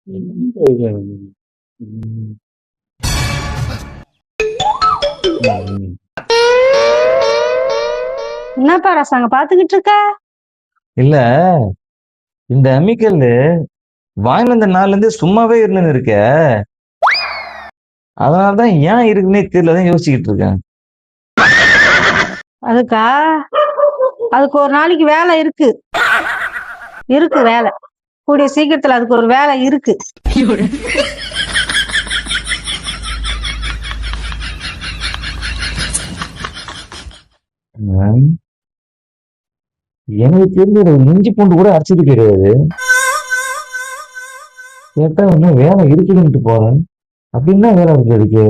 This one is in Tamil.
ம். ம். என்னப்பா ரசாங்க பாத்துக்கிட்டு இருக்க? இல்ல, இந்த அம்மிக்கல்லு வாங்கிட்டு வந்த நாள்ல இருந்து சும்மாவே இருந்துன்னு இருக்க. அதனாலதான் ஏன் இருக்குன்னே தெரியலதான் யோசிச்சுக்கிட்டு இருக்கேன். அதுக்கா அதுக்கு ஒரு நாளைக்கு வேலை இருக்கு இருக்கு வேலை. கூடிய சீக்கிரத்துல அதுக்கு ஒரு வேலை இருக்கு. ம். எனக்கு தெரிஞ்ச ஒரு இஞ்சி பூண்டு கூட அரைச்சது கிடையாது. கேட்டா இன்னும் வேலை இருக்குதுன்ட்டு போறேன். அப்படின்னா வேலை இருக்கு அதுக்கு.